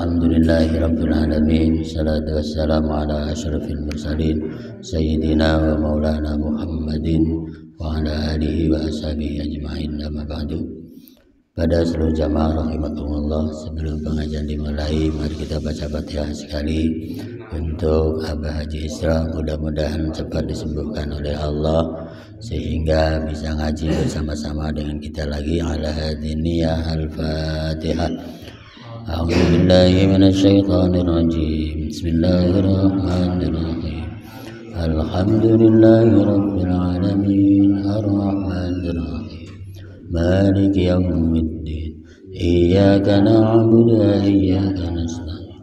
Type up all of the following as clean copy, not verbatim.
Alhamdulillahirabbil alamin. Salatu wassalamu ala asyrafil mursalin sayyidina wa maulana Muhammadin wa ala alihi wa ashabihi ajma'in. Amma ba'du. Pada seluruh jamaah rahimakumullah, sebelum pengajian dimulai, mari kita baca Fatihah sekali untuk Abah Haji Isra. Mudah-mudahan cepat disembuhkan oleh Allah sehingga bisa ngaji bersama-sama dengan kita lagi. Ala hadiniyah al-Fatihah. A'udzu billahi minasyaitonir rajim. Bismillahirrahmanirrahim. Alhamdulillahirabbil alamin. Arrahmanir rahim. Maliki yaumiddin. Iyyaka na'budu wa iyyaka nasta'in.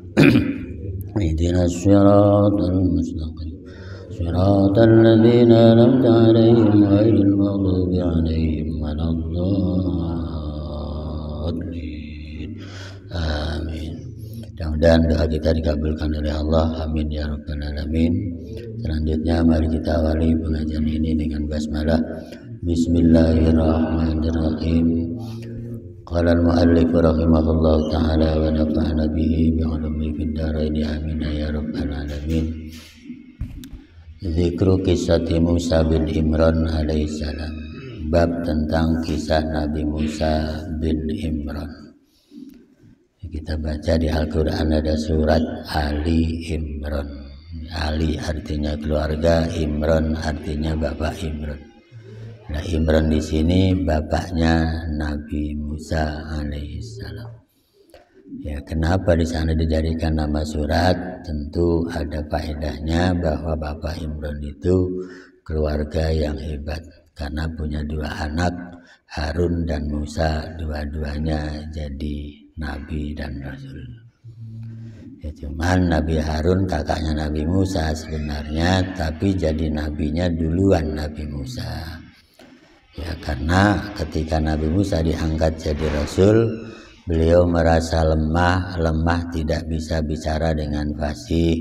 Ihdinas siratal mustaqim. Siratal ladzina an'amta 'alaihim ghairil maghdubi 'alaihim waladdallin. Amin. Mudah-mudahan doa kita dikabulkan oleh Allah. Amin ya rabbal alamin. Selanjutnya mari kita awali pengajian ini dengan basmalah. Bismillahirrahmanirrahim. Qala al-muallif rahimahullahu ta'ala wa nafa'ana bihi bi'ulumi fid dharain amin ya rabbal alamin. Zikru kisah Musa bin Imran alaihissalam. Bab tentang kisah Nabi Musa bin Imran. Kita baca di Al-Quran ada surat Ali Imran. Ali artinya keluarga, Imran artinya bapak Imran. Nah, Imran di sini bapaknya Nabi Musa alaihissalam. Ya, kenapa di sana dijadikan nama surat? Tentu ada faedahnya bahwa bapak Imran itu keluarga yang hebat karena punya dua anak, Harun dan Musa, dua-duanya jadi nabi dan rasul. Ya, cuman Nabi Harun kakaknya Nabi Musa sebenarnya, tapi jadi nabinya duluan Nabi Musa. Ya, karena ketika Nabi Musa diangkat jadi rasul, beliau merasa lemah tidak bisa bicara dengan fasih.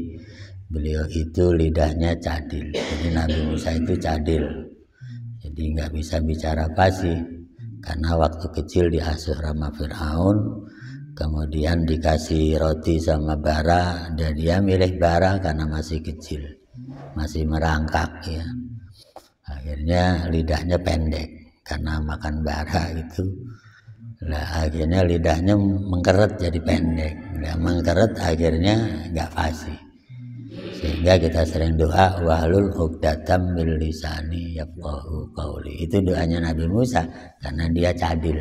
Beliau itu lidahnya cadil. Jadi Nabi Musa itu cadil. Jadi nggak bisa bicara fasih. Karena waktu kecil diasuh sama Fir'aun, kemudian dikasih roti sama bara, dan dia milih bara karena masih kecil, masih merangkak ya. Akhirnya lidahnya pendek karena makan bara itu. Nah, akhirnya lidahnya mengkeret jadi pendek. Nah, mengkeret akhirnya nggak fasih. Sehingga kita sering doa wahlul 'uqdatam min lisani yafqahu qauli. Itu doanya Nabi Musa karena dia cadil.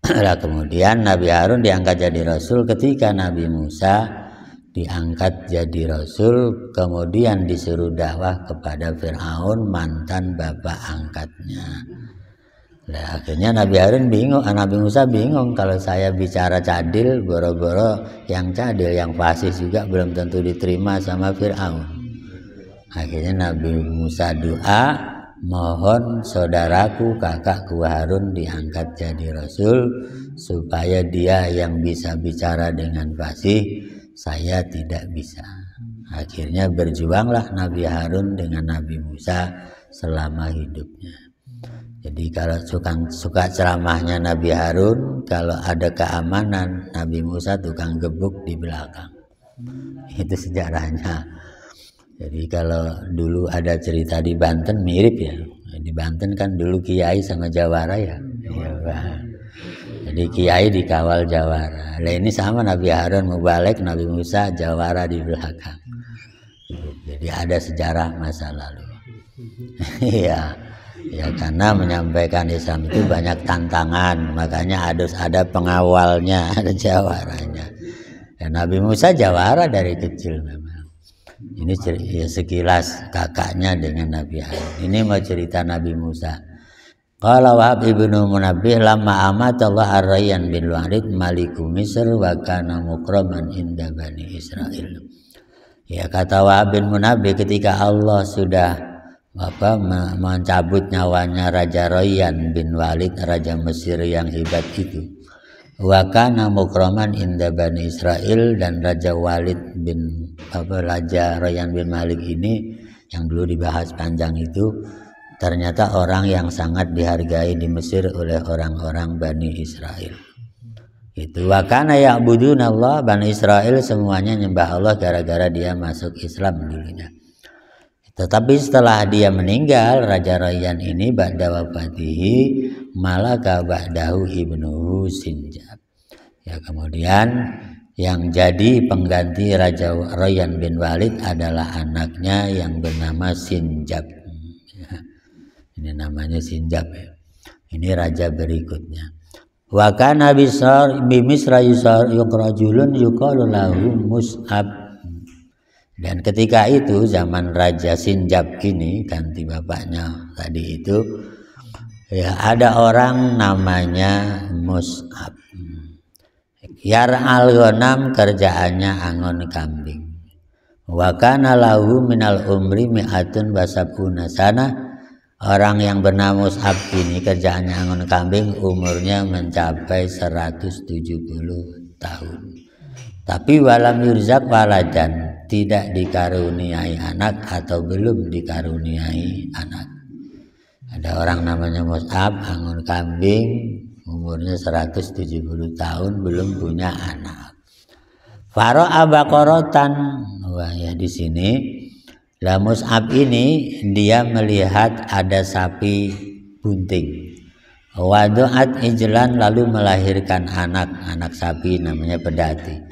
Nah, kemudian Nabi Harun diangkat jadi rasul. Ketika Nabi Musa diangkat jadi rasul, kemudian disuruh dakwah kepada Fir'aun, mantan bapak angkatnya. Nah, akhirnya Nabi Harun bingung, Nabi Musa bingung, kalau saya bicara cadil, boro-boro yang cadil, yang fasih juga belum tentu diterima sama Fir'aun. Akhirnya Nabi Musa doa, mohon saudaraku, kakakku Harun diangkat jadi rasul, supaya dia yang bisa bicara dengan fasih, saya tidak bisa. Akhirnya berjuanglah Nabi Harun dengan Nabi Musa selama hidupnya. Jadi kalau suka ceramahnya Nabi Harun, kalau ada keamanan, Nabi Musa tukang gebuk di belakang. Itu sejarahnya. Jadi kalau dulu ada cerita di Banten mirip ya. Di Banten kan dulu kiai sama jawara ya. Jadi kiai dikawal jawara. Nah, ini sama Nabi Harun mau balik, Nabi Musa jawara di belakang. Jadi ada sejarah masa lalu. Iya. Ya, karena menyampaikan Islam itu banyak tantangan, makanya harus ada pengawalnya, ada jawaranya. Dan Nabi Musa jawara dari kecil memang. Ini ya, sekilas kakaknya dengan Nabi Harun. Ini mau cerita Nabi Musa. Qala Wahab ibnu Munabbih lamma amatallah ar-Rayyan bin Walid maliku Misr wa kana mukraman inda Bani Israil. Ya, kata Wahab bin Munabbih ketika Allah sudah mencabut nyawanya Raja Rayyan bin Walid, Raja Mesir yang hebat itu. Wa kana mukraman inda Bani Israil, dan Raja Rayyan bin Malik ini yang dulu dibahas panjang itu ternyata orang yang sangat dihargai di Mesir oleh orang-orang Bani Israel. Itu wa kana ya'budunallah, Bani Israel semuanya nyembah Allah gara-gara dia masuk Islam dulunya. Tetapi setelah dia meninggal, Raja Rayyan ini ba'da wafatihi malaka ba'dahu ibnuhu Sinjab. Ya, kemudian yang jadi pengganti Raja Rayyan bin Walid adalah anaknya yang bernama Sinjab. Ya, ini namanya Sinjab ya. Ini raja berikutnya. Wa kana bi Misra yuqrajulun yuqalu lahu Mus'ab. Dan ketika itu zaman Raja Sinjab ini, ganti bapaknya tadi itu, ya ada orang namanya Mus'ab. Yar'al ghanam, kerjaannya angon kambing. Wa kana lahu minal umri mi'atun wa sab'una sana. Orang yang bernama Mus'ab ini kerjaannya angon kambing, umurnya mencapai 170 tahun. Tapi walam yurzak waladan, tidak dikaruniai anak atau belum dikaruniai anak. Ada orang namanya Mus'ab, angon kambing, umurnya 170 tahun, belum punya anak. Fara'a baqaratan, wah ya di sini. Lah Mus'ab ini dia melihat ada sapi bunting. Wadu'at ijlan, lalu melahirkan anak sapi namanya pedati.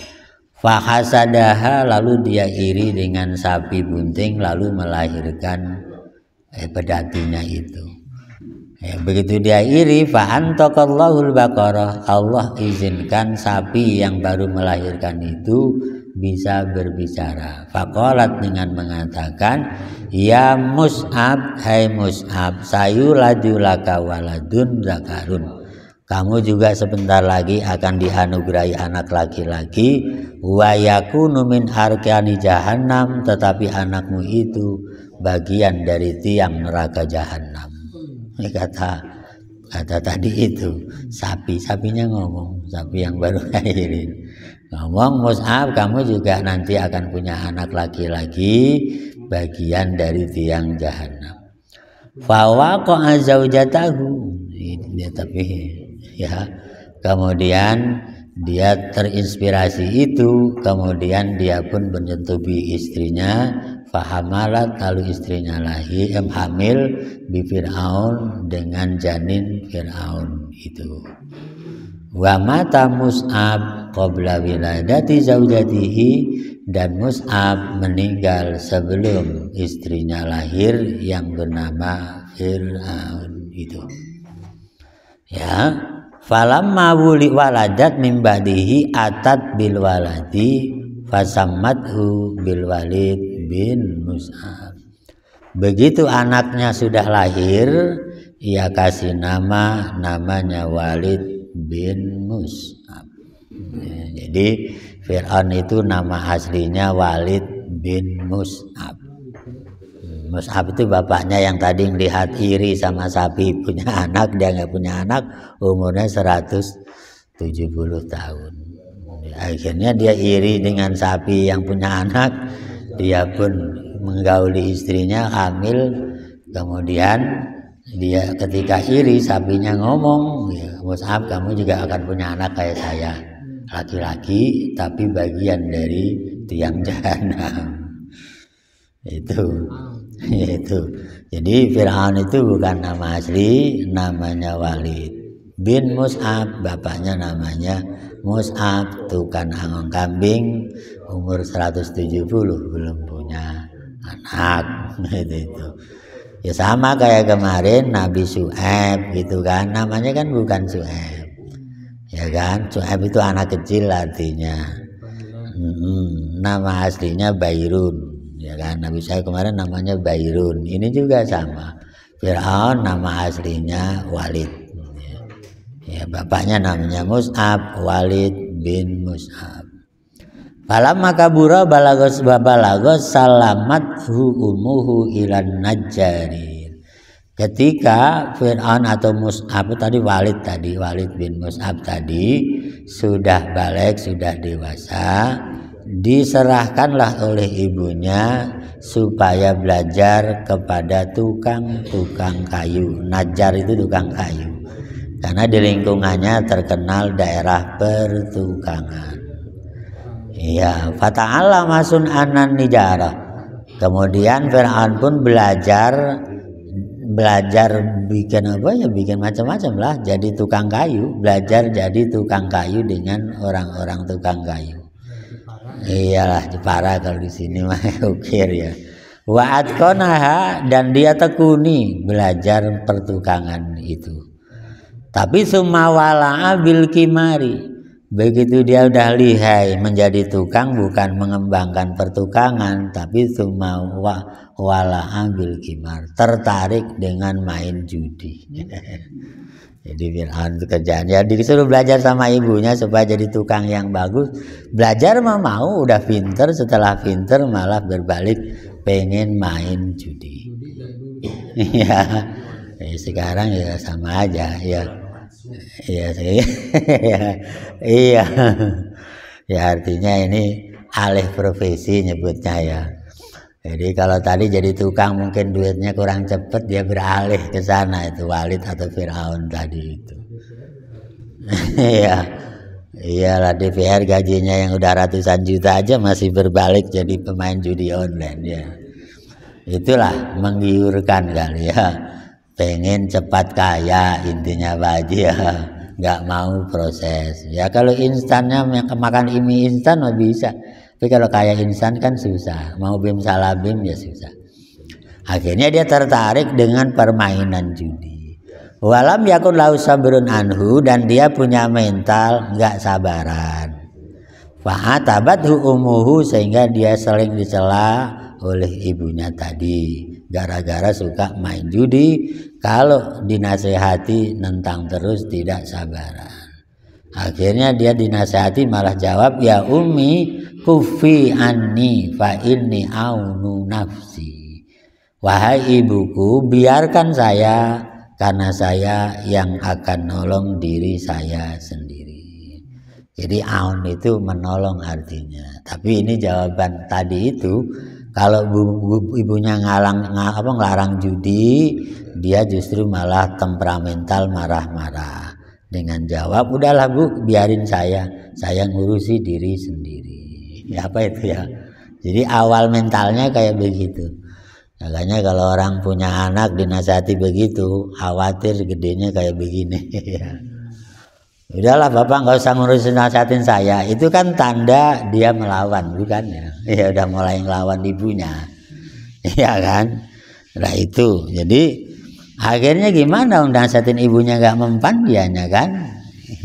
Fahasadaha, lalu dia iri dengan sapi bunting lalu melahirkan pedatinya itu. Ya, begitu dia iri, fa'antaqallahul baqarah, Allah izinkan sapi yang baru melahirkan itu bisa berbicara. Faqalat, dengan mengatakan, ya Mus'ab, hai Mus'ab, sayuladu laka waladun zakarun, kamu juga sebentar lagi akan dianugerahi anak laki-laki. Wa yakunu min arkani jahannam, tetapi anakmu itu bagian dari tiang neraka jahanam. Ini kata tadi itu sapinya ngomong, sapi yang baru lahirin ngomong, Mus'ab, kamu juga nanti akan punya anak laki-laki, bagian dari tiang jahanam. Fawaqa zaujatahu, dia tapi ya, kemudian dia terinspirasi itu, kemudian dia pun menyetubi istrinya. Fahamalat, lalu istrinya lahir hamil bi Fir'aun, dengan janin Fir'aun itu. Wa mata Mus'ab qabla wiladati zaujatihi, dan Mus'ab meninggal sebelum istrinya lahir yang bernama Fir'aun itu. Ya, falamma waladat min ba'dihi atat bil waladi fasammathu bil Walid bin Mus'ab. Begitu anaknya sudah lahir, ia kasih namanya Walid bin Mus'ab. Ya, jadi Fir'aun itu nama aslinya Walid bin Mus'ab. Mus'ab itu bapaknya yang tadi melihat iri sama sapi punya anak, dia nggak punya anak, umurnya 170 tahun. Akhirnya dia iri dengan sapi yang punya anak, dia pun menggauli istrinya hamil. Kemudian dia ketika iri, sapinya ngomong, ya, Mus'ab, kamu juga akan punya anak kayak saya, laki-laki tapi bagian dari tiang jahanam. Itu. Jadi Fir'aun itu bukan nama asli, namanya Walid bin Mus'ab, bapaknya namanya Mus'ab, tukang angon kambing, umur 170, belum punya anak. Itu ya sama kayak kemarin Nabi Syu'aib gitu kan, namanya kan bukan Syu'aib, ya kan. Syu'aib itu anak kecil artinya. Nama aslinya Bairun, ya kan. Nabi Syu'aib kemarin namanya Bairun. Ini juga sama. Fir'aun nama aslinya Walid. Ya, bapaknya namanya Mus'ab, Walid bin Mus'ab. Falamma kabura balagos salamathu umuhu ilan najjarin. Ketika Fir'aun atau Mus'ab tadi, Walid bin Mus'ab tadi sudah balik, sudah dewasa, diserahkanlah oleh ibunya supaya belajar kepada tukang kayu. Najjar itu tukang kayu. karena di lingkungannya terkenal daerah pertukangan. Iya, fata'ala masun anan nijara. Kemudian Fir'aun pun belajar bikin apa ya, bikin macam-macam lah, jadi tukang kayu, belajar jadi tukang kayu dengan orang-orang tukang kayu. Iyalah Jepara kalau di sini mah ukir ya. Wa atqanaha, dan dia tekuni belajar pertukangan itu. Tapi summa wala'a bil kimari, begitu dia udah lihai menjadi tukang, bukan mengembangkan pertukangan, tapi summa wala'a bil kimar, tertarik dengan main judi. Jadi Fir'aun itu kerjaannya disuruh belajar sama ibunya supaya jadi tukang yang bagus. Belajar mau, udah pinter, setelah pinter malah berbalik pengen main judi. Iya. Sekarang ya sama aja ya. Iya sih. Iya. Ya artinya ini alih profesi nyebutnya ya. Jadi kalau tadi jadi tukang mungkin duitnya kurang cepet, dia beralih ke sana, itu Walid atau Fir'aun tadi itu. Iya. Iyalah DPR gajinya yang udah ratusan juta aja masih berbalik jadi pemain judi online ya. Itulah menggiurkan kali ya. Pengen cepat kaya intinya Pak Haji ya. Nggak mau proses. Ya kalau instannya makan mie instan mah bisa. Tapi kalau kayak insan kan susah, mau bim salabim ya susah. Akhirnya dia tertarik dengan permainan judi. Walam yakun lahu sabrun anhu, dan dia punya mental nggak sabaran. Fa'atabathu umuhu, sehingga dia sering dicela oleh ibunya tadi. Gara-gara suka main judi, kalau dinasehati nentang terus tidak sabaran. Akhirnya dia dinasehati malah jawab, ya ummi kufi anni fa inni aunu nafsi. Wahai ibuku, biarkan saya karena saya yang akan nolong diri saya sendiri. Jadi aun itu menolong artinya. Tapi ini jawaban tadi itu, kalau ibunya ngelarang judi, dia justru malah temperamental, marah-marah. Dengan jawab, udahlah Bu, biarin saya ngurusi diri sendiri. Ya apa itu ya? Jadi awal mentalnya kayak begitu. Makanya kalau orang punya anak dinasihati begitu, khawatir gedenya kayak begini. Udahlah Bapak nggak usah ngurusin nasihatin saya. Itu kan tanda dia melawan, bukan ya? Ya udah mulai ngelawan ibunya. Iya kan? Nah itu. Jadi akhirnya gimana nasihatin ibunya nggak mempan dianya kan?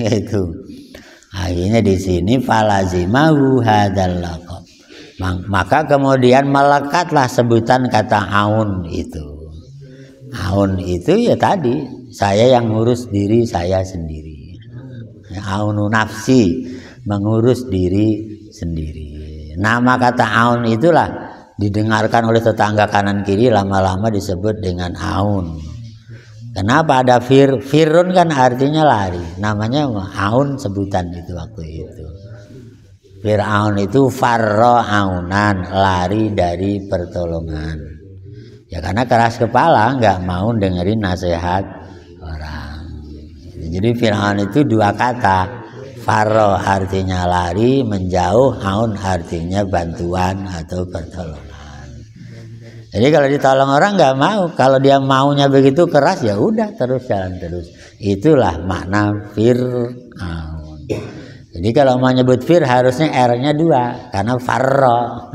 Itu. Akhirnya di sini falazimahu hadzal laqab. Maka kemudian melekatlah sebutan kata aun itu. Aun itu ya tadi, saya yang ngurus diri saya sendiri. Aunu nafsi, mengurus diri sendiri. Nama kata aun itulah didengarkan oleh tetangga kanan kiri, lama-lama disebut dengan aun. Kenapa ada firun kan artinya lari, namanya aun sebutan itu waktu itu. Fir'aun itu farro aunan, lari dari pertolongan. Ya karena keras kepala, nggak mau dengerin nasihat orang. Jadi Fir'aun itu dua kata, farro artinya lari, menjauh, aun artinya bantuan atau pertolongan. Jadi kalau ditolong orang nggak mau, kalau dia maunya begitu keras ya udah terus jalan terus. Itulah makna Fir'aun. Jadi kalau mau nyebut fir harusnya R-nya 2 karena farro.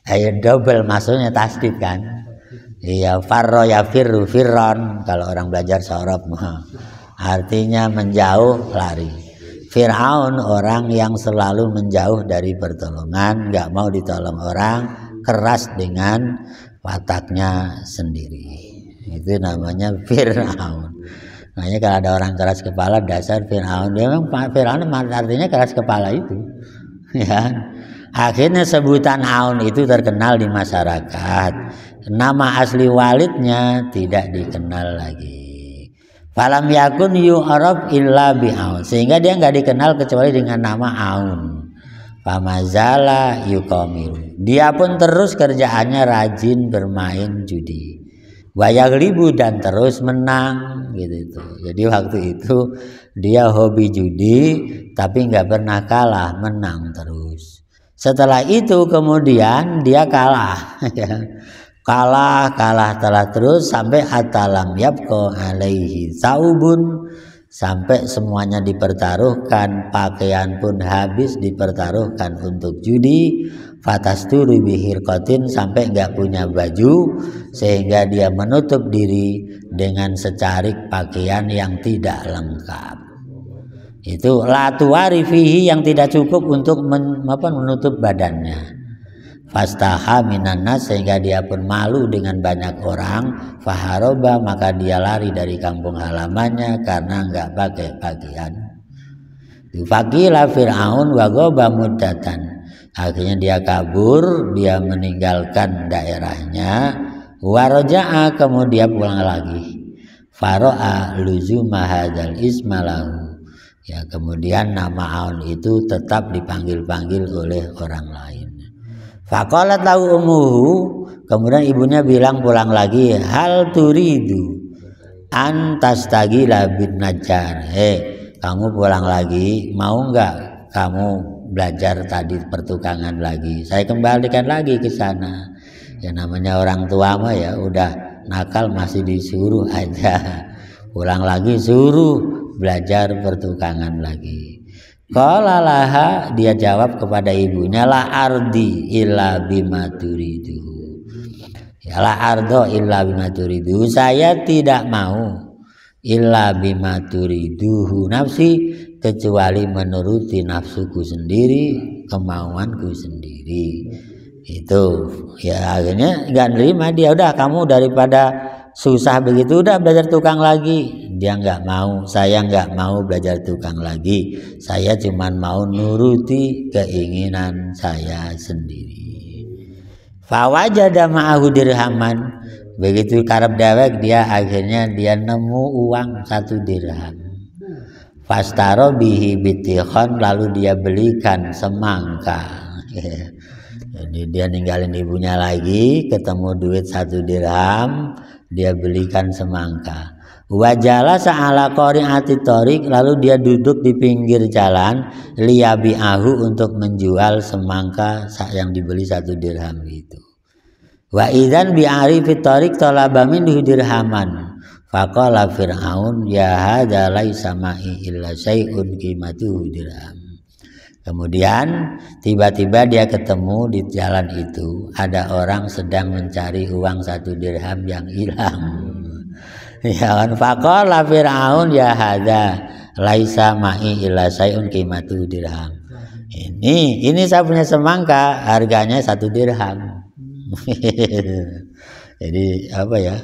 Ayo double maksudnya tasdid kan. Iya farro ya firru firron kalau orang belajar sorob artinya menjauh lari. Fir'aun orang yang selalu menjauh dari pertolongan, nggak mau ditolong orang, keras dengan wataknya sendiri. Itu namanya Fir'aun. Makanya kalau ada orang keras kepala dasar Fir'aun, dia memang Fir'aun artinya keras kepala itu. Ya. Akhirnya sebutan aun itu terkenal di masyarakat. Nama asli Walidnya tidak dikenal lagi. Falam yakun yu'arab illa bi'aun, sehingga dia nggak dikenal kecuali dengan nama aun. Famazala yuqamil. Dia pun terus kerjaannya rajin bermain judi. wayaglibu dan terus menang gitu. Jadi waktu itu dia hobi judi tapi nggak pernah kalah, menang terus. Setelah itu kemudian dia kalah kalah terus sampai atalam yabqa alaihi saubun, sampai semuanya dipertaruhkan, pakaian pun habis dipertaruhkan untuk judi. Fatasturu bihirqatin, sampai nggak punya baju sehingga dia menutup diri dengan secarik pakaian yang tidak lengkap. Itu la tuwari fihi, yang tidak cukup untuk menutup badannya. Fastaha minan nas, sehingga dia pun malu dengan banyak orang. Faharoba, maka dia lari dari kampung halamannya karena enggak pakai pakaian. Faqila Fir'aun wa ghaba muddatan, akhirnya dia kabur, dia meninggalkan daerahnya. Waraja'a, kemudian pulang lagi. Faro'a luzuma hadzal ismalahu, ya kemudian nama Aun itu tetap dipanggil-panggil oleh orang lain. Faqalat lahu ummuhu, kemudian ibunya bilang pulang lagi, hal turidu an tastagila bin najjar, kamu pulang lagi, mau enggak kamu belajar tadi pertukangan lagi, saya kembalikan lagi ke sana. Ya namanya orang tua mah ya udah nakal masih disuruh aja, pulang lagi suruh belajar pertukangan lagi. Qala laha, dia jawab kepada ibunya, la ardi illa bima turidu, ya la ardo illa bima turidu, saya tidak mau illa bima turiduhu nafsi, kecuali menuruti nafsuku sendiri, kemauanku sendiri. Itu ya akhirnya nggak nerima dia, udah kamu daripada susah begitu udah belajar tukang lagi. Dia nggak mau, saya nggak mau belajar tukang lagi, saya cuman mau nuruti keinginan saya sendiri. Fawajada ma'ahu dirhaman, begitu karep dewek dia akhirnya dia nemu uang 1 dirham. Fastaro bihi bitikhon, lalu dia belikan semangka. Jadi dia ninggalin ibunya lagi, ketemu duit 1 dirham, dia belikan semangka. Wajala sa'ala qari'ati thoriq, lalu dia duduk di pinggir jalan, liyabi'ahu, untuk menjual semangka yang dibeli 1 dirham itu. Wa idzan bi'arifi thoriq talaba minhu dirhaman. Faqala Fir'aun, ya hadza laisa ma'i illa syai'un qimatuhu dirham. Kemudian tiba-tiba dia ketemu di jalan itu ada orang sedang mencari uang 1 dirham yang hilang. Ya kan, faqala Fir'aun, ya hadza laisa ma'i illa syai'un qimatuhu dirham. Ini saya punya semangka, harganya 1 dirham. Jadi apa ya?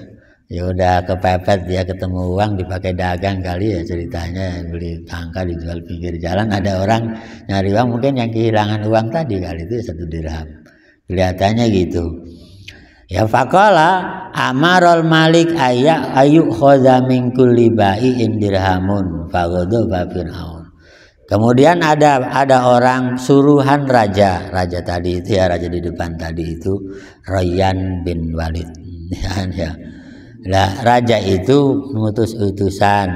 Ya udah kepepet, dia ketemu uang dipakai dagang kali ya ceritanya, beli tangka dijual pinggir jalan, ada orang nyari uang mungkin yang kehilangan uang tadi kali itu 1 dirham, kelihatannya gitu. Ya faqala amarul malik ayu khodha min kulli bai'in dirhamun faghadaba Fir'aun. Kemudian ada orang suruhan raja tadi itu ya, raja di depan tadi itu Rayyan bin Walid ya. Nah, raja itu mengutus utusan,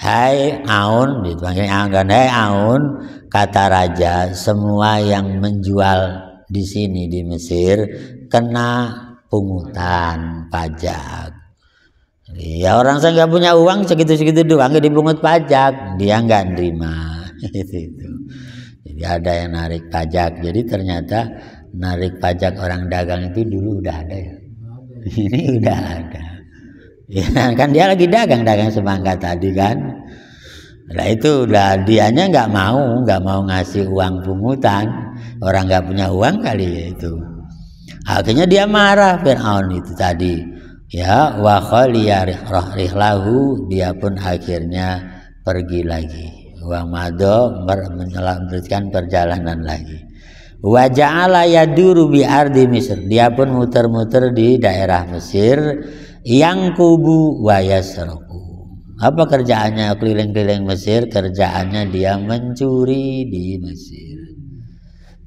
hai Aun, dipanggil Aun, hai Aun, kata raja, semua yang menjual di sini di Mesir kena pungutan pajak. Ya orang saya nggak punya uang segitu-segitu doang dipungut pajak, dia nggak nerima. Itu. Jadi ada yang narik pajak. Jadi ternyata narik pajak orang dagang itu dulu udah ada ya. Ini udah ada. Ya kan dia lagi dagang semangka tadi kan. Nah itu udah, dianya nggak mau ngasih uang pungutan, orang nggak punya uang kali ya itu. Akhirnya dia marah Fir'aun itu tadi. Ya wa khaliya rihlahu, dia pun akhirnya pergi lagi. Wa mado, melanjutkan perjalanan lagi. Wa ja'ala yaduru bi ardi Misr, dia pun muter-muter di daerah Mesir. Yang kubu wa yasraku, apa kerjaannya keliling-keliling Mesir? Kerjaannya dia mencuri di Mesir.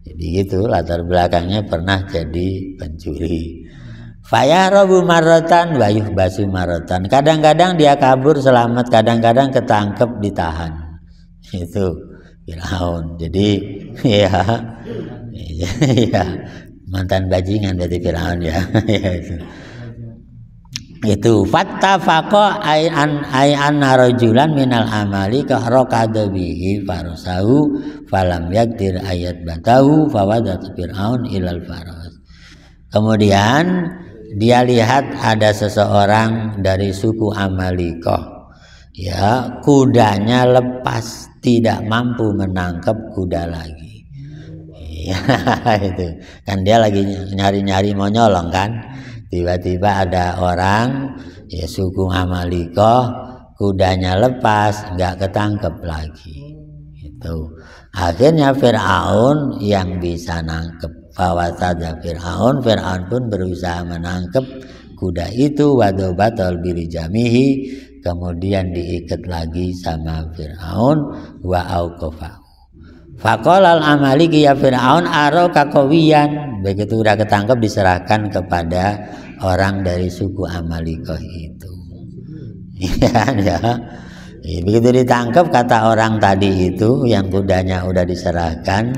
Jadi gitu latar belakangnya, pernah jadi pencuri. Fayahrabu marratan wa yuhbasu marratan. Kadang-kadang dia kabur selamat, kadang-kadang ketangkep ditahan. Itu Firaun. Jadi ya mantan bajingan dari Firaun ya. Itu fattafaqa ay rajulan minal amali ka raqada bihi farasahu falam yaqdir ayat batahu fawadat Firaun ilal faras. Kemudian dia lihat ada seseorang dari suku Amalikoh, ya, kudanya lepas, tidak mampu menangkap kuda lagi. Ya, itu kan dia lagi nyari-nyari mau nyolong kan, tiba-tiba ada orang ya suku Amalikoh, kudanya lepas, nggak ketangkep lagi. Itu akhirnya Fir'aun yang bisa nangkep. Fawasada Fir'aun pun berusaha menangkap kuda itu, wadobatol bilijamihi, kemudian diikat lagi sama Fir'aun, wa auqafahu. Faqalal amaliki ya Fir'aun aro kakowian. Begitu udah ketangkep diserahkan kepada orang dari suku Amalikoh itu. Ya. Begitu ditangkap kata orang tadi itu yang kudanya udah diserahkan,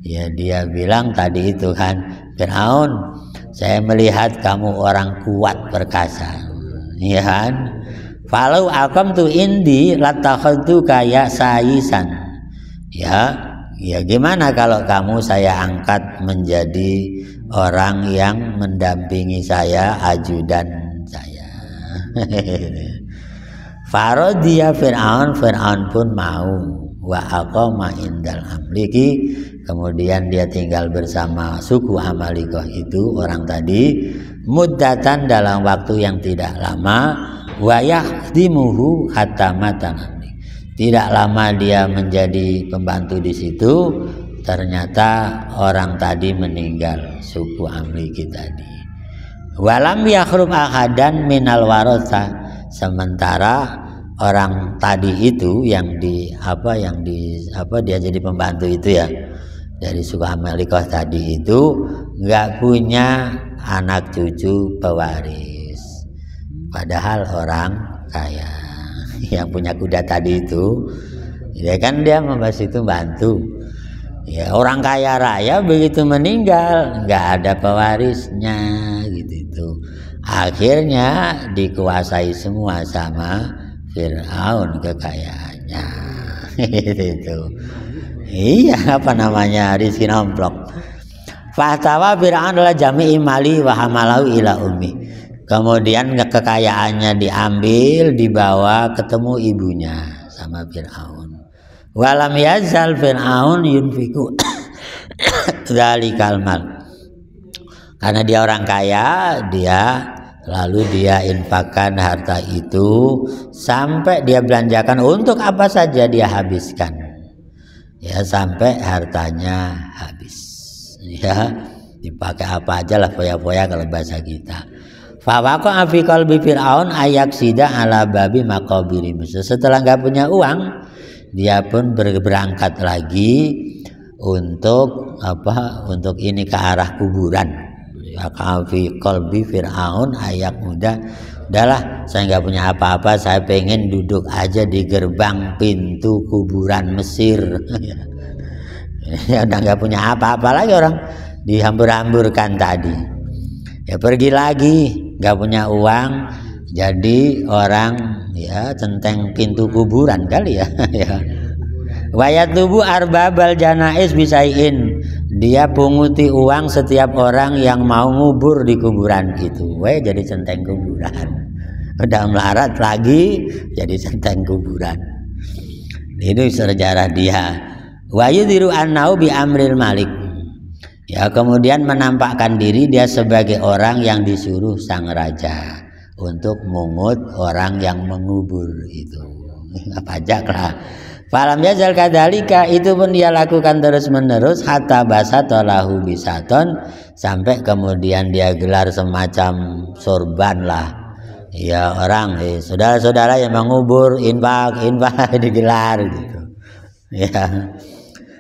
ya dia bilang tadi itu kan, Fir'aun, saya melihat kamu orang kuat perkasa, ya kan? Falau aqamtu indi latakhadtu kaya sayisan. Ya gimana kalau kamu saya angkat menjadi orang yang mendampingi saya, ajudan saya. Farodiya Fir'aun pun mau, wa aqama indal amliki, kemudian dia tinggal bersama suku Amalikoh itu orang tadi muddatan dalam waktu yang tidak lama, wa yakhdimuhu hatta matan. Tidak lama dia menjadi pembantu di situ, ternyata orang tadi meninggal, suku Amliki tadi. Walam yakhrub ahadan minal warasa, sementara orang tadi itu yang dia jadi pembantu itu ya dari suku Amalikoh tadi itu nggak punya anak cucu pewaris, padahal orang kaya yang punya kuda tadi itu ya kan dia membahas itu bantu ya, orang kaya raya begitu meninggal nggak ada pewarisnya gitu. Akhirnya dikuasai semua sama Fir'aun kekayaannya. Itu. Iya, apa namanya? Rizki nomplok. Fahtawa Fir'aun adalah jami'i mali wa hamalahu ila ummi. Kemudian kekayaannya diambil, dibawa ketemu ibunya sama Fir'aun. Walam yazal Fir'aun yunfiku dzalikal mal. Karena dia orang kaya, lalu dia infakkan harta itu sampai dia belanjakan untuk apa saja dia habiskan. Ya, sampai hartanya habis. Ya, dipakai apa aja lah, foya-foya kalau bahasa kita. Fawaqa fi qalbi Fir'aun ayaksida ala babi maqabiri Musa. Setelah enggak punya uang, dia pun berangkat lagi untuk Untuk ini ke arah kuburan. Fi qalbi Fir'aun ayak muda, udahlah saya nggak punya apa-apa, saya pengen duduk aja di gerbang pintu kuburan Mesir. Ya udah nggak punya apa-apa lagi, orang dihambur-hamburkan tadi, ya pergi lagi, nggak punya uang, jadi orang ya centeng pintu kuburan kali ya. Wayat tubuh arbabal janais bisain, dia punguti uang setiap orang yang mau ngubur di kuburan itu. Jadi centeng kuburan. Udah melarat lagi jadi centeng kuburan. Itu sejarah dia. Wayudiru annau bi amril malik. Ya, kemudian menampakkan diri dia sebagai orang yang disuruh sang raja untuk mungut orang yang mengubur itu. Pajak lah. Falam yazal kadzalika, itu pun dia lakukan terus-menerus hatta basatolahu bisaton, sampai kemudian dia gelar semacam sorban lah. Ya orang saudara-saudara yang mengubur infak digelar gitu. Ya.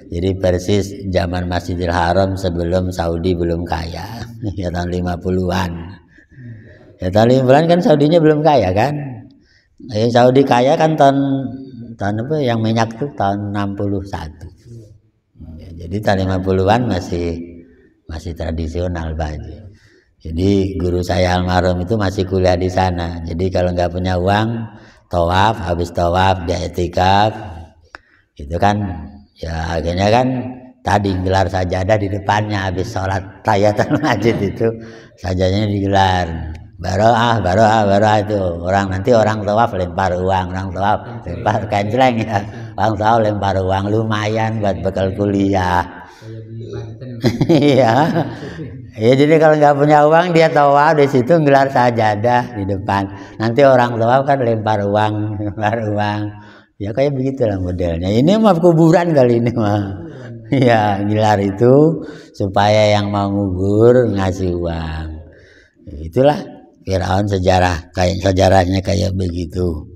Jadi persis zaman Masjidil Haram sebelum Saudi belum kaya. Ya tahun 50-an. Ya tahun Imran kan Saudinya belum kaya kan. Saudi kaya kan tahun apa yang minyak tuh tahun 61. Ya, jadi tahun 50-an masih tradisional Pak Haji. Jadi guru saya almarhum itu masih kuliah di sana. Jadi kalau nggak punya uang, tawaf, habis tawaf dia etikaf. Itu kan ya akhirnya kan tadi gelar sajadah di depannya habis sholat tahiyatul masjid itu sajadahnya digelar. Baroah itu nanti orang tawaf lempar uang, orang tawaf lempar kenceleng ya, orang tawaf lempar uang lumayan buat bekal kuliah. Iya, ya jadi kalau nggak punya uang dia tawaf di situ gelar sajadah di depan, nanti orang tawaf kan lempar uang, ya kayak begitulah modelnya. Ini mah kuburan kali ini mah, ya gelar itu supaya yang mau ngubur ngasih uang, itulah. Firaun sejarahnya kayak begitu.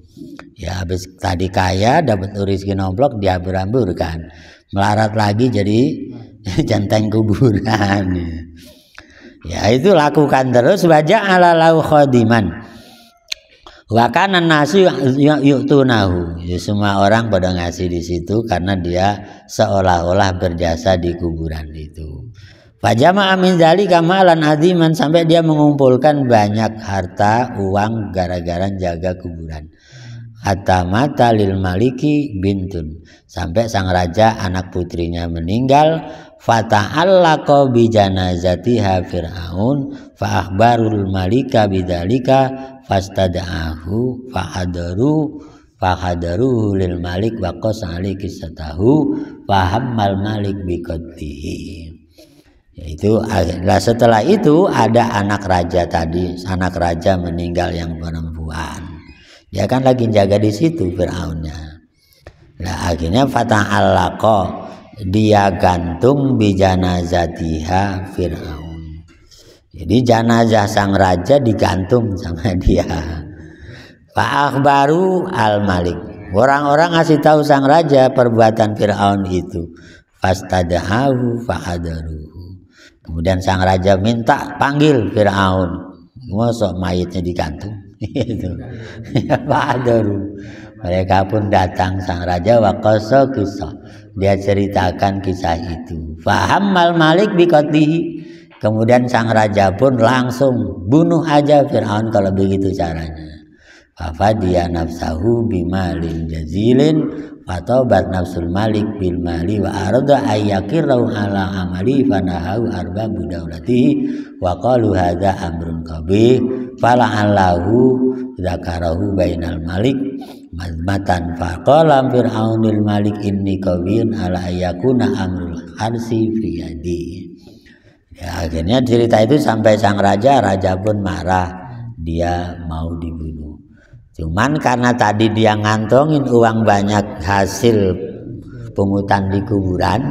Ya habis tadi kaya dapat rezeki nomplok dihambur-hamburkan. Melarat lagi jadi centeng kuburan. Ya itu lakukan terus wajah ala lau khadiman. Wa kana nasu yu'tunahu. Ya, semua orang pada ngasih di situ karena dia seolah-olah berjasa di kuburan itu. Fajama'a min dzalika malan aziman, sampai dia mengumpulkan banyak harta uang gara-gara jaga kuburan. Hatta mata lil maliki bintun, sampai sang raja anak putrinya meninggal. Fata'allaqa bi janazatiha fir'aun fa akhbarul malika bidzalika fastada'ahu fahadaru lil malik wa qasa ali kisatahu fahammal malik biqaddihi. Yaitu setelah itu ada anak raja tadi, anak raja meninggal yang perempuan. Dia kan lagi jaga di situ Fir'aunnya. Nah akhirnya fata'allaqa, dia gantung bi janazatiha Fir'aun. Jadi jenazah sang raja digantung sama dia. Fa akhbaru al malik. Orang-orang ngasih tahu sang raja perbuatan Fir'aun itu. Fastada'ahu fahadaruhu. Kemudian sang raja minta panggil Fir'aun. Mosok mayitnya digantung. Itu. Fahadaru. Mereka pun datang sang raja waqasa kisah. Dia ceritakan kisah itu. Fahammal malik biqaddihi. Kemudian sang raja pun langsung bunuh aja Fir'aun kalau begitu caranya. Fafadiya nafsahu bimalin jazilin fatobat nafsul malik bil mali wa arada ayyakirau ala amali fanahu arbabu daulatihi wa qalu hadza amrun qabih fala'allahu dzakarahu bainal malik mazmatan faqala fir'aunil malik inni qawiyyun ala ayyakuna amrul harsi fi yadi. Ya, akhirnya cerita itu sampai sang raja pun marah, dia mau dibunuh. Cuman karena tadi dia ngantongin uang banyak hasil pungutan di kuburan,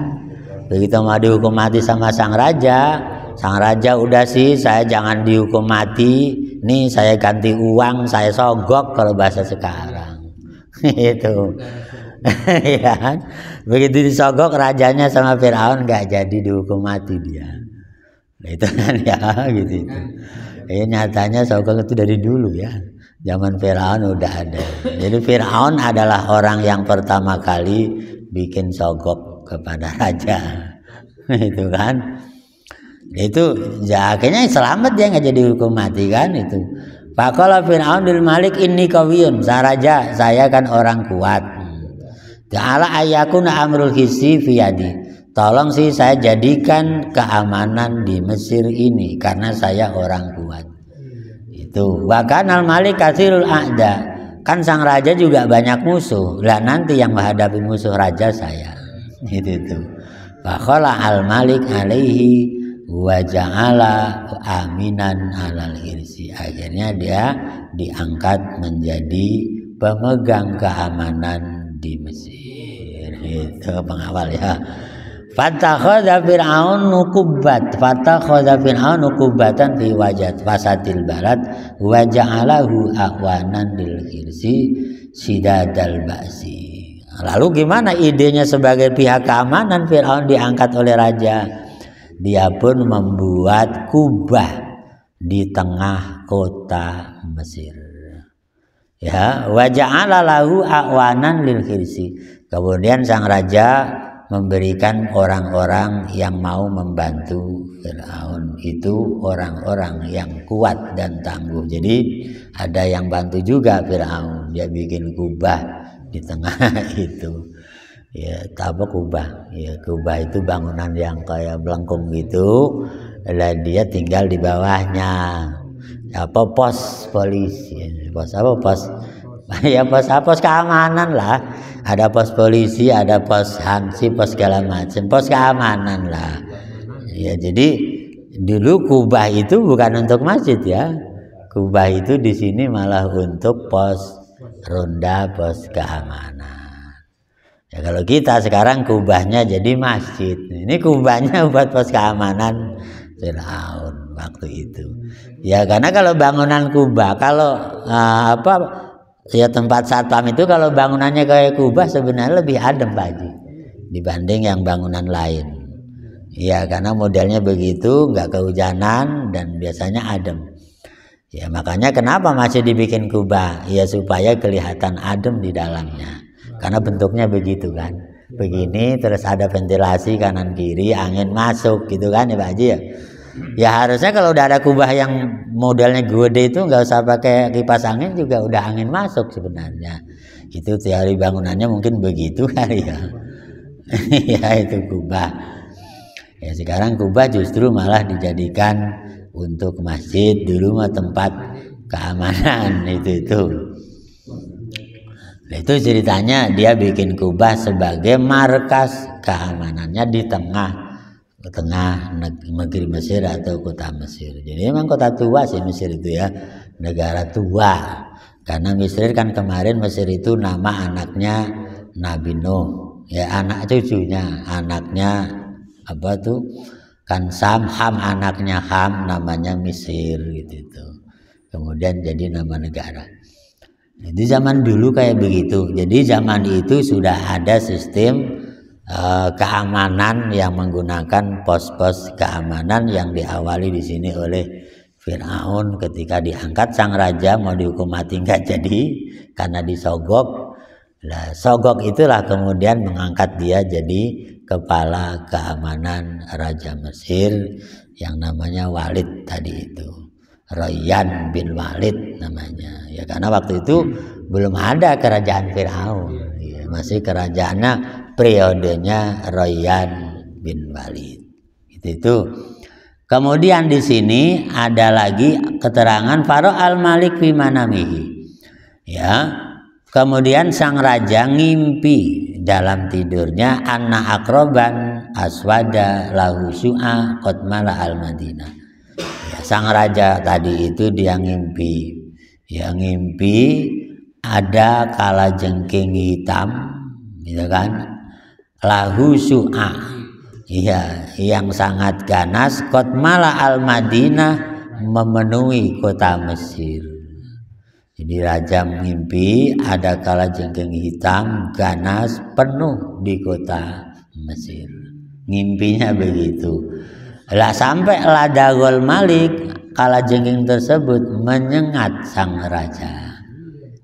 begitu mau dihukum mati sama sang raja udah sih saya jangan dihukum mati, nih saya ganti uang, saya sogok kalau bahasa sekarang. Itu. Ya kan? Begitu disogok rajanya sama Fir'aun nggak jadi dihukum mati dia. Nah, itu kan ya gitu itu. Nyatanya sogok itu dari dulu ya. Zaman Fir'aun udah ada. Jadi Fir'aun adalah orang yang pertama kali bikin sogok kepada raja. Itu kan. Itu ya, akhirnya selamat dia nggak jadi hukum mati kan itu. Faqala Fir'aun lil malik inni qawiyyun. Raja, saya kan orang kuat. Ta'ala ayyakuna amrul hissi fi yadi. Tolong sih saya jadikan keamanan di Mesir ini karena saya orang kuat. Itu wa kanal malik katsirul a'da, kan sang raja juga banyak musuh, lah nanti yang menghadapi musuh raja saya. Itu fa khala al malik alaihi wa ja'ala aminan alal hirsi. Akhirnya dia diangkat menjadi pemegang keamanan di Mesir. Itu pengawal ya. Fatakhadha Fir'aun nukubatan fi wajat fasatil balad wa ja'alahu aqwanan lil hirsi sidadal ba'si. Lalu gimana idenya sebagai pihak keamanan Fir'aun diangkat oleh raja? Dia pun membuat kubah di tengah kota Mesir. Ya, wa ja'ala lahu a'wanan lil khirsi. Kemudian sang raja memberikan orang-orang yang mau membantu Fir'aun itu orang-orang yang kuat dan tangguh. Jadi ada yang bantu juga Fir'aun. Dia bikin kubah di tengah itu. Ya, apa kubah? Ya, kubah itu bangunan yang kayak melengkung gitu. Dan dia tinggal di bawahnya. Apa pos polisi? Pos apa pos? Ya pos keamanan lah. Ada pos polisi, ada pos hansi, pos segala macam, pos keamanan lah. Ya, jadi dulu kubah itu bukan untuk masjid ya. Kubah itu di sini malah untuk pos ronda, pos keamanan. Ya, kalau kita sekarang kubahnya jadi masjid. Ini kubahnya buat pos keamanan Fir'aun waktu itu. Ya, karena kalau bangunan kubah, kalau ya tempat satpam itu kalau bangunannya kayak kubah sebenarnya lebih adem Pak Haji dibanding yang bangunan lain. Ya, karena modelnya begitu, nggak kehujanan dan biasanya adem. Ya, makanya kenapa masih dibikin kubah? Ya supaya kelihatan adem di dalamnya. Karena bentuknya begitu kan. Begini terus ada ventilasi kanan kiri, angin masuk gitu kan ya Pak Haji ya. Ya harusnya kalau udah ada kubah yang modelnya gede itu nggak usah pakai kipas angin juga udah angin masuk sebenarnya. Itu teori bangunannya mungkin begitu kali ya. Ya itu kubah. Ya sekarang kubah justru malah dijadikan untuk masjid, dulu mah tempat keamanan itu. Nah, itu ceritanya dia bikin kubah sebagai markas keamanannya di tengah negeri Mesir atau kota Mesir. Jadi memang kota tua sih Mesir itu ya, negara tua. Karena Mesir kan kemarin Mesir itu nama anaknya Nabi Nuh, ya anak cucunya, anaknya apa tuh kan Ham anaknya Ham namanya Mesir gitu. Kemudian jadi nama negara. Jadi zaman dulu kayak begitu. Jadi zaman itu sudah ada sistem keamanan yang menggunakan pos-pos keamanan yang diawali di sini oleh Fir'aun ketika diangkat sang raja mau dihukum mati nggak jadi karena disogok. Nah, sogok itulah kemudian mengangkat dia jadi kepala keamanan Raja Mesir yang namanya Walid tadi itu, Rayyan bin Walid namanya. Ya karena waktu itu belum ada kerajaan Fir'aun, ya, masih kerajaannya periodenya Rayyan bin Walid. Itu. Kemudian di sini ada lagi keterangan Faro al-Malik fi manamihi. Ya. Kemudian sang raja ngimpi dalam tidurnya anna akroban aswada lahu su'a qad mala al-Madinah. Ya, sang raja tadi itu dia ngimpi. Ya ngimpi ada kalajengking hitam, gitu kan? Lahu su'a, iya, yang sangat ganas, qad mala al-Madinah, memenuhi kota Mesir. Jadi raja mimpi ada kalajengking hitam ganas penuh di kota Mesir. Ngimpinya begitu. Lah sampai ladagol Malik kalajengking tersebut menyengat sang raja.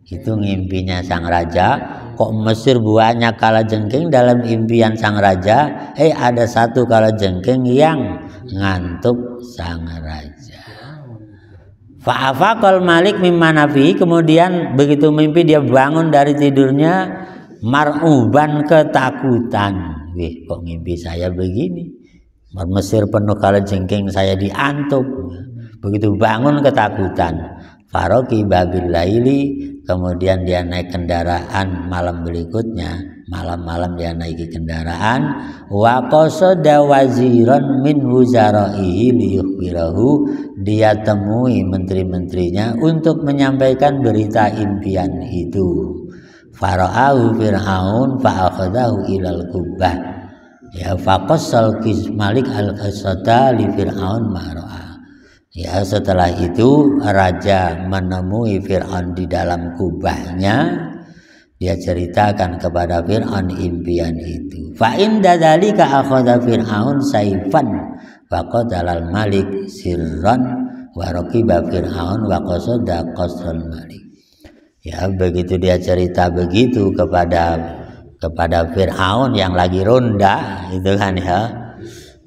Itu ngimpinya sang raja. Kok Mesir banyak kalajengking dalam impian sang raja? Ada satu kalajengking yang ngantuk sang raja. Fa'afaqal Malik mimma nafi, kemudian begitu mimpi dia bangun dari tidurnya mar'uban ketakutan. Wih, kok mimpi saya begini? Mesir penuh kalajengking saya diantuk. Begitu bangun ketakutan. Faroki babil laili, kemudian dia naik kendaraan malam berikutnya, malam-malam dia naiki kendaraan. Wa qasada waziran min wuzaraihi liyukhbirahu, dia temui menteri-menterinya untuk menyampaikan berita impian itu. Fara'ahu Fir'aun fa'akhadahu ilal kubbah. Ya faqassal Malik al-qasata li Fir'aun ma'ra'a. Ya setelah itu raja menemui Fir'aun di dalam kubahnya. Dia ceritakan kepada Fir'aun impian itu. Fa inda dzalika akhadha Fir'aun saifan faqatalal Malik sirran wa raqiba Fir'aun wa qasada qasral malik. Ya, begitu dia cerita begitu kepada Fir'aun yang lagi ronda itu kan ya.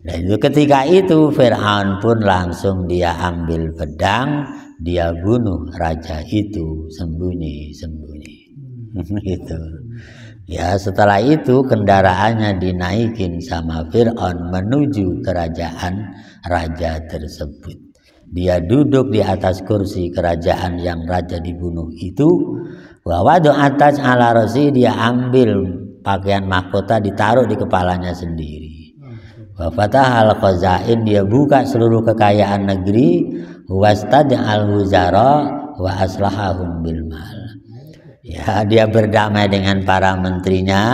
Dan itu ketika itu Fir'aun pun langsung dia ambil pedang, dia bunuh raja itu sembunyi-sembunyi. Gitu. Ya, setelah itu kendaraannya dinaikin sama Fir'aun menuju kerajaan raja tersebut. Dia duduk di atas kursi kerajaan yang raja dibunuh itu. Wa wadu atas ala rosi, dia ambil pakaian mahkota ditaruh di kepalanya sendiri. Wa fatahal khazain, dia buka seluruh kekayaan negeri. Wastad'al wuzara wa aslahahum bil mal. Ya, dia berdamai dengan para menterinya,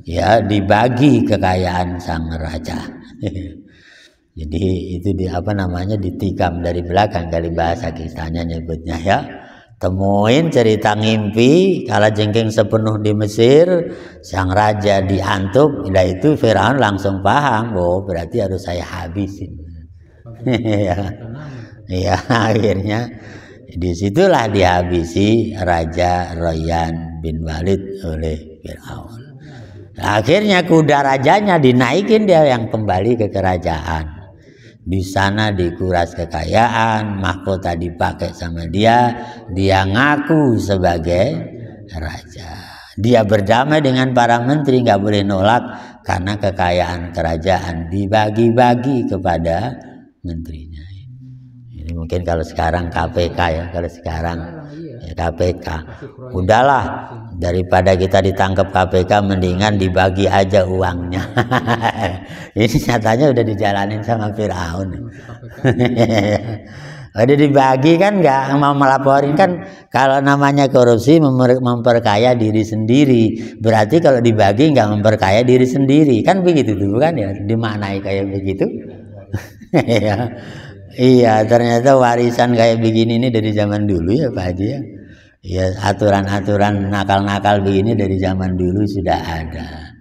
ya, dibagi kekayaan sang raja. Jadi itu ditikam dari belakang kali bahasa kisahnya nyebutnya ya. Temuin cerita ngimpi kala jengking sepenuh di Mesir, sang raja diantuk, udah itu Firaun langsung paham, oh berarti harus saya habisin. Ya, akhirnya disitulah dihabisi Raja Rayyan bin Walid oleh Firaun. Akhirnya kuda rajanya dinaikin, dia yang kembali ke kerajaan. Di sana dikuras kekayaan, mahkota dipakai sama dia ngaku sebagai raja. Dia berdamai dengan para menteri, nggak boleh nolak karena kekayaan kerajaan dibagi-bagi kepada menterinya. Ini mungkin kalau sekarang KPK ya, kalau sekarang ya KPK. Udahlah, daripada kita ditangkap KPK mendingan dibagi aja uangnya. Ini nyatanya udah dijalanin sama Firaun. Udah dibagi kan, nggak mau melaporin kan. Kalau namanya korupsi memperkaya diri sendiri, berarti kalau dibagi nggak memperkaya diri sendiri, kan begitu tuh bukan ya, dimaknai kayak begitu. Iya, ternyata warisan kayak begini ini dari zaman dulu ya Pak Haji ya. Ya, aturan-aturan nakal-nakal begini dari zaman dulu sudah ada.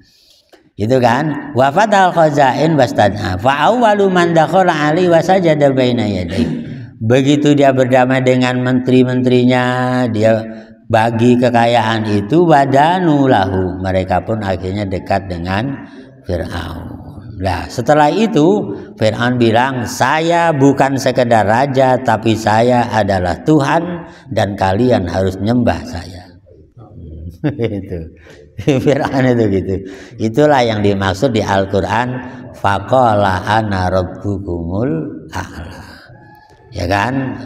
Itu kan, wa fatal khazain wastad'a fa awwalu man dakhala ali wa sajada baina yadayhi. Begitu dia berdamai dengan menteri-menterinya, dia bagi kekayaan itu, wadanu lahu, mereka pun akhirnya dekat dengan Fir'aun. Nah, setelah itu Fir'aun bilang, saya bukan sekedar raja, tapi saya adalah Tuhan dan kalian harus nyembah saya. Itu Fir'aun itu gitu. Itulah yang dimaksud di Al-Quran, faqala ana rabbukumul a'la. Ya kan,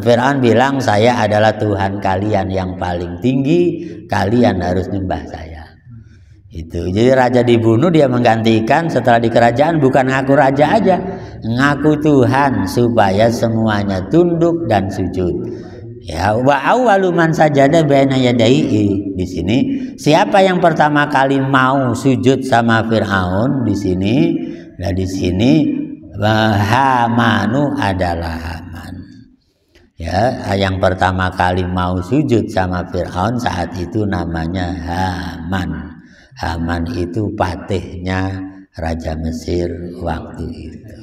Fir'aun bilang saya adalah Tuhan kalian yang paling tinggi, kalian harus nyembah saya. Itu. Jadi raja dibunuh, dia menggantikan setelah di kerajaan bukan ngaku raja aja, ngaku Tuhan supaya semuanya tunduk dan sujud. Ya, wa awwalu man sajada baina yadayhi. Di sini siapa yang pertama kali mau sujud sama Firaun di sini? Nah, di sini Hamanu adalah Haman. Ya, yang pertama kali mau sujud sama Firaun saat itu namanya Haman. Haman itu patihnya Raja Mesir waktu itu.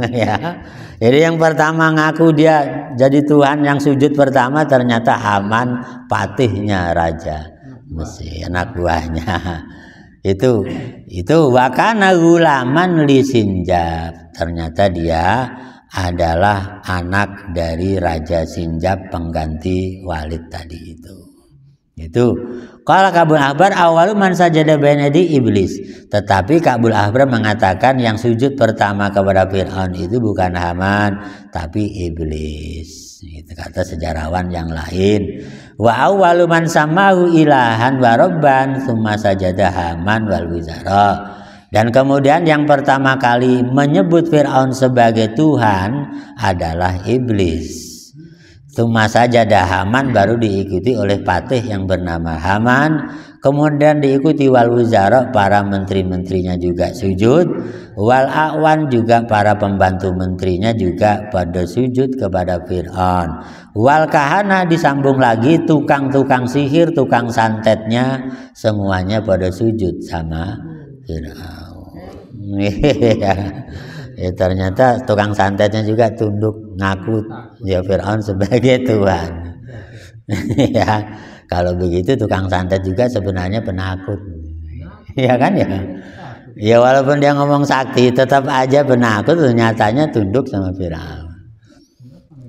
Ya, jadi yang pertama ngaku dia jadi Tuhan, yang sujud pertama ternyata Haman, patihnya Raja Mesir, anak buahnya. Itu wakana gulaman li Sinjab. Ternyata dia adalah anak dari Raja Sinjab pengganti Walid tadi itu. Qala Kabul Ahbar awalu man sajada baina yadi iblis. Tetapi Kabul Ahbar mengatakan yang sujud pertama kepada Fir'aun itu bukan Haman tapi iblis. Itu kata sejarawan yang lain. Wa awalu man samahu ilahan wa rabban tsumma sajada Haman wal wizara. Dan kemudian yang pertama kali menyebut Fir'aun sebagai Tuhan adalah iblis. Cuma saja dah Haman, baru diikuti oleh patih yang bernama Haman, kemudian diikuti wal wuzara, para menteri-menterinya juga sujud, wal awan juga para pembantu menterinya juga pada sujud kepada Fir'aun, wal kahana disambung lagi, tukang-tukang sihir, tukang santetnya semuanya pada sujud sama Fir'aun. Ya, ternyata tukang santetnya juga tunduk ngaku ya Fir'aun sebagai Tuhan. Ya, kalau begitu tukang santet juga sebenarnya penakut. Ya kan ya? Ya walaupun dia ngomong sakti tetap aja penakut, nyatanya tunduk sama Fir'aun.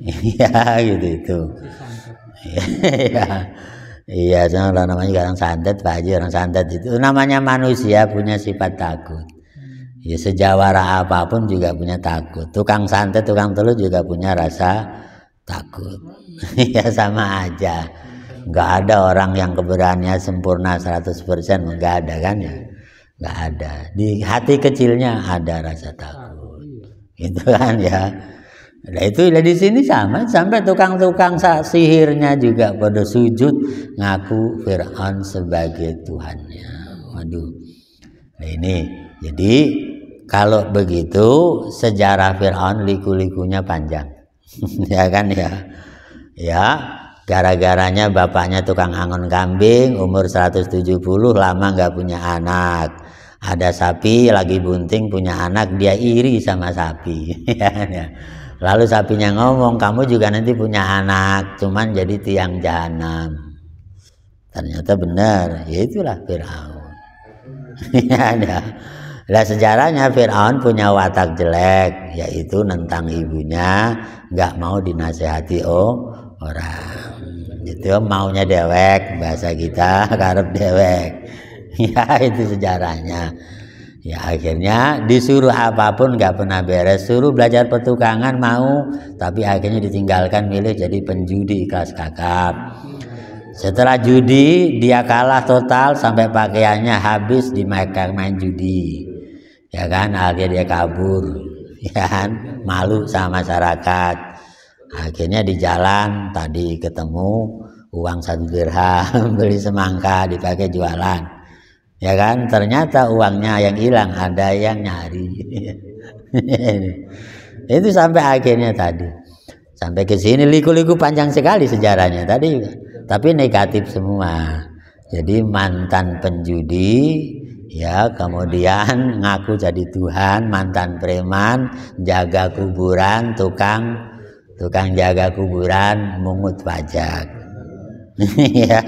Iya gitu itu. Iya. Iya, namanya orang santet, Pak Haji, orang santet itu namanya manusia punya sifat takut. Ya sejawara apapun juga punya takut. Tukang santet, tukang telut juga punya rasa takut. Ya sama aja. Enggak ada orang yang keberanian sempurna 100%, enggak ada kan ya? Enggak ada. Di hati kecilnya ada rasa takut. Gitu kan ya. Nah itu di sini sama, sampai tukang-tukang sihirnya juga pada sujud ngaku Fir'aun sebagai Tuhannya. Waduh. Nah ini, jadi kalau begitu sejarah Fir'aun liku-likunya panjang. Ya kan ya. Ya, gara-garanya bapaknya tukang angon kambing, umur 170 lama nggak punya anak. Ada sapi lagi bunting punya anak, dia iri sama sapi. Ya kan ya. Lalu sapinya ngomong, kamu juga nanti punya anak, cuman jadi tiang jahanam. Ternyata benar, ya itulah Fir'aun. Ya, nah, sejarahnya Fir'aun punya watak jelek, yaitu nentang ibunya, nggak mau dinasehati orang. Itu maunya dewek, bahasa kita karep dewek. Ya itu sejarahnya. Ya akhirnya disuruh apapun nggak pernah beres, suruh belajar petukangan mau, tapi akhirnya ditinggalkan milih jadi penjudi kelas kakap. Setelah judi dia kalah total sampai pakaiannya habis di main judi. Ya kan, akhirnya dia kabur. Ya kan, malu sama masyarakat. Akhirnya di jalan tadi ketemu uang 1 dirham, beli semangka dipakai jualan. Ya kan, ternyata uangnya yang hilang, ada yang nyari. Itu sampai akhirnya tadi. Sampai ke sini liku-liku panjang sekali sejarahnya tadi, tapi negatif semua. Jadi mantan penjudi, ya kemudian ngaku jadi Tuhan, mantan preman, jaga kuburan, tukang jaga kuburan, mungut pajak. Ya,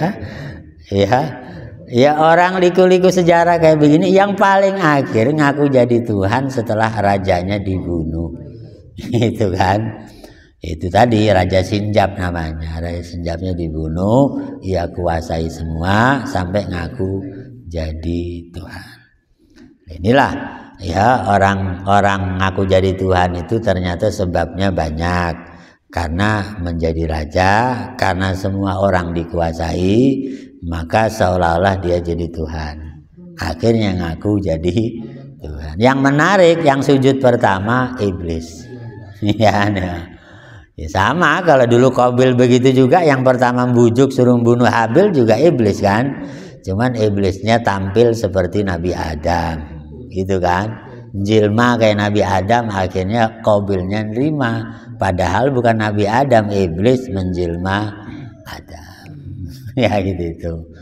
ya. Ya orang liku-liku sejarah kayak begini, yang paling akhir ngaku jadi Tuhan setelah rajanya dibunuh. Itu kan, itu tadi Raja Sinjab namanya. Raja Sinjabnya dibunuh, ia kuasai semua sampai ngaku jadi Tuhan. Inilah ya orang ngaku jadi Tuhan itu ternyata sebabnya banyak. Karena menjadi raja, karena semua orang dikuasai, maka seolah-olah dia jadi Tuhan. Akhirnya ngaku jadi Tuhan. Yang menarik, yang sujud pertama iblis. Ya, ya sama, kalau dulu Qabil begitu juga, yang pertama bujuk suruh bunuh Habil juga iblis kan. Cuman iblisnya tampil seperti Nabi Adam, gitu kan. Jilma kayak Nabi Adam, akhirnya Qabilnya nerima. Padahal bukan Nabi Adam, iblis menjelma Adam. Ya gitu.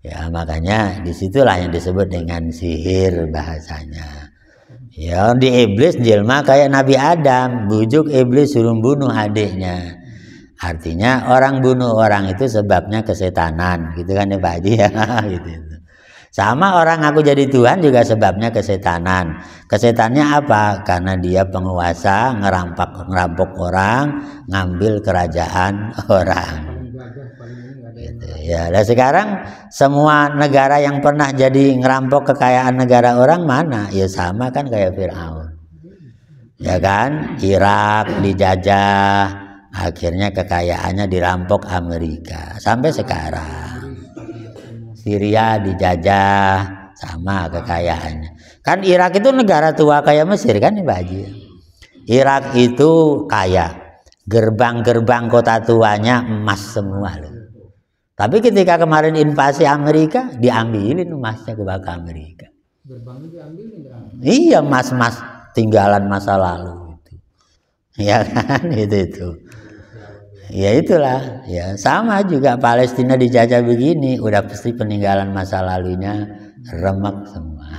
Ya makanya disitulah yang disebut dengan sihir bahasanya. Ya di iblis jelma kayak Nabi Adam, bujuk iblis suruh bunuh adiknya. Artinya orang bunuh orang itu sebabnya kesetanan, gitu kan ya Pak Haji ya. Gitu. Sama orang aku jadi Tuhan juga sebabnya kesetanan. Kesetannya apa? Karena dia penguasa, ngerampok orang, ngambil kerajaan orang. Gitu. Ya, dan sekarang semua negara yang pernah jadi ngerampok kekayaan negara orang mana? Ya sama kan kayak Fir'aun. Ya kan? Irak dijajah, akhirnya kekayaannya dirampok Amerika sampai sekarang. Syria dijajah, sama kekayaannya. Kan Irak itu negara tua kayak Mesir kan Pak Haji. Irak itu kaya, gerbang-gerbang kota tuanya emas semua loh. Tapi ketika kemarin invasi Amerika, diambilin emasnya ke Amerika. Gerbangnya diambilin? Iya, emas-emas tinggalan masa lalu itu. Ya kan, itu. Ya itulah, ya sama juga Palestina dijajah begini, udah pasti peninggalan masa lalunya remek semua.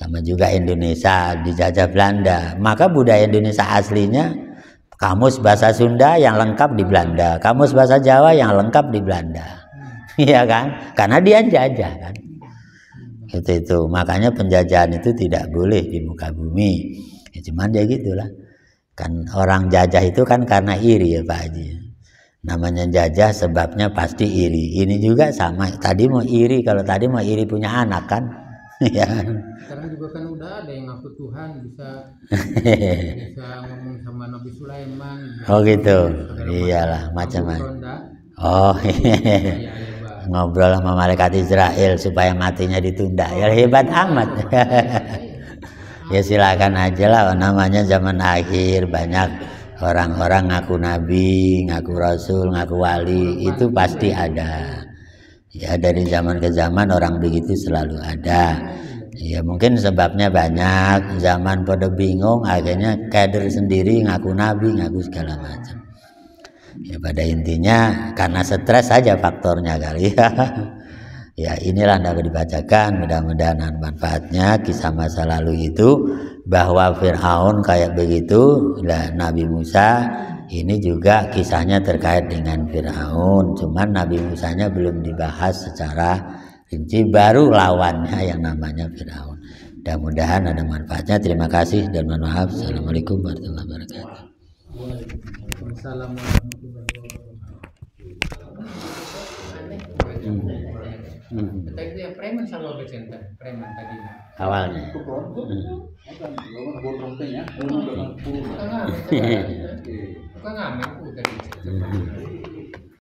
Sama juga Indonesia dijajah Belanda, maka budaya Indonesia aslinya kamus bahasa Sunda yang lengkap di Belanda, kamus bahasa Jawa yang lengkap di Belanda. Iya kan? Karena dia jajah kan. Itu makanya penjajahan itu tidak boleh di muka bumi. Ya, cuman ya gitulah. Kan orang jajah itu kan karena iri ya Pak Haji. Namanya jajah sebabnya pasti iri. Ini juga sama. Tadi mau iri, kalau tadi mau iri punya anak kan. Ya. Sekarang juga kan udah ada yang ngaku Tuhan bisa ngomong sama Nabi Sulaiman. Oh gitu. Iyalah macam-macam. Oh iya. Ngobrol sama malaikat Israel supaya matinya ditunda. Ya hebat amat. Ya silakan aja lah, namanya zaman akhir, banyak orang-orang ngaku nabi, ngaku rasul, ngaku wali, itu pasti ada. Ya dari zaman ke zaman orang begitu selalu ada. Ya mungkin sebabnya banyak, zaman pada bingung, akhirnya kader sendiri ngaku nabi, ngaku segala macam. Ya pada intinya karena stres saja faktornya kali ya. Ya inilah dapat dibacakan, mudah-mudahan ada manfaatnya kisah masa lalu itu, bahwa Fir'aun kayak begitu, dan Nabi Musa ini juga kisahnya terkait dengan Fir'aun, cuman Nabi Musanya belum dibahas secara rinci, baru lawannya yang namanya Fir'aun. Mudah-mudahan ada manfaatnya. Terima kasih dan mohon maaf. Assalamualaikum warahmatullahi wabarakatuh. Waalaikumsalam warahmatullahi wabarakatuh. Tadi itu yang preman sama becenta, preman tadi. Awalnya. Bukan ngamen tadi.